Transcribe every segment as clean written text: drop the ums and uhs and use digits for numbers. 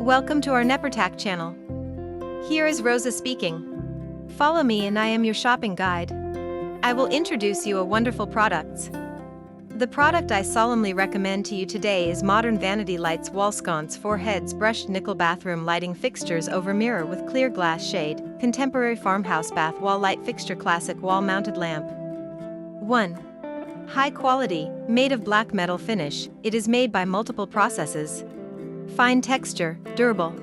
Welcome to our NEPARTAK channel. Here is Rosa speaking. Follow me and I am your shopping guide. I will introduce you a wonderful products. The product I solemnly recommend to you today is modern vanity lights wall sconce 4 heads brushed nickel bathroom lighting fixtures over mirror with clear glass shade, contemporary farmhouse bath wall light fixture classic wall mounted lamp. 1. High quality, made of black metal finish, it is made by multiple processes. Fine texture, durable.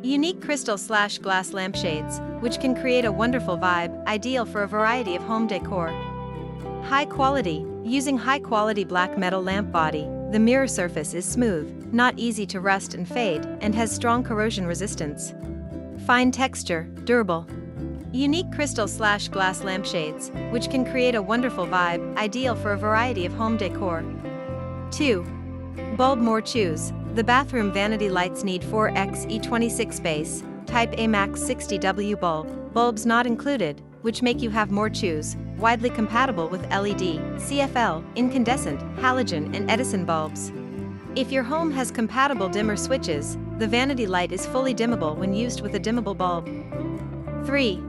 Unique crystal/glass lampshades, which can create a wonderful vibe, ideal for a variety of home decor. High quality, using high quality black metal lamp body, the mirror surface is smooth, not easy to rust and fade, and has strong corrosion resistance. Fine texture, durable. Unique crystal/glass lampshades, which can create a wonderful vibe, ideal for a variety of home decor. 2. Bulb more choose. The bathroom vanity lights need 4x E26 base, type A max 60W bulb, bulbs not included, which make you have more choose, widely compatible with LED, CFL, incandescent, halogen and Edison bulbs. If your home has compatible dimmer switches, the vanity light is fully dimmable when used with a dimmable bulb. 3.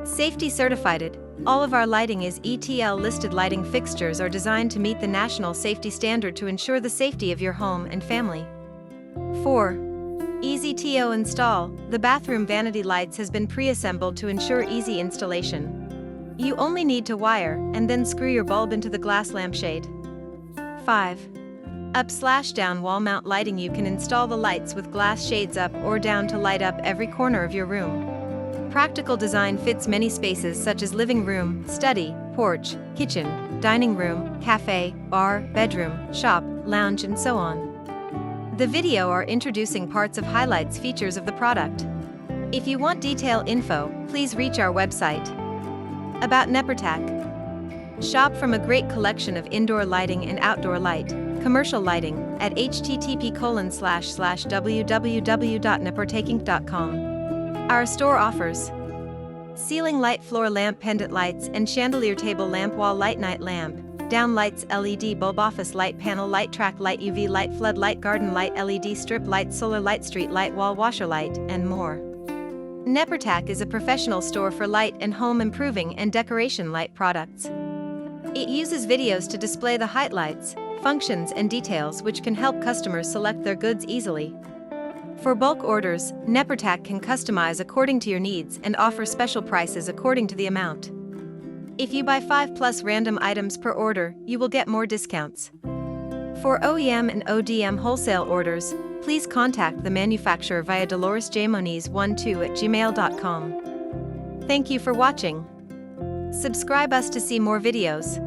Safety certified. All of our lighting is ETL listed lighting fixtures are designed to meet the national safety standard to ensure the safety of your home and family. 4. Easy to install. The bathroom vanity lights has been pre-assembled to ensure easy installation. You only need to wire and then screw your bulb into the glass lampshade. 5. Up/down wall mount lighting. You can install the lights with glass shades up or down to light up every corner of your room. Practical design fits many spaces such as living room, study, porch, kitchen, dining room, cafe, bar, bedroom, shop, lounge and so on. The video are introducing parts of highlights features of the product. If you want detailed info, please reach our website. About NEPARTAK. Shop from a great collection of indoor lighting and outdoor light, commercial lighting, at http://www.nepartakinc.com. Our store offers ceiling light, floor lamp, pendant lights and chandelier, table lamp, wall light, night lamp, down lights, LED bulb, office light, panel light, track light, UV light, flood light, garden light, LED strip light, solar light, street light, wall washer light, and more. NEPARTAK is a professional store for light and home improving and decoration light products. It uses videos to display the highlights, functions and details which can help customers select their goods easily. For bulk orders, NEPARTAK can customize according to your needs and offer special prices according to the amount. If you buy 5+ random items per order, you will get more discounts. For OEM and ODM wholesale orders, please contact the manufacturer via doloresjmoniz12@gmail.com. Thank you for watching. Subscribe us to see more videos.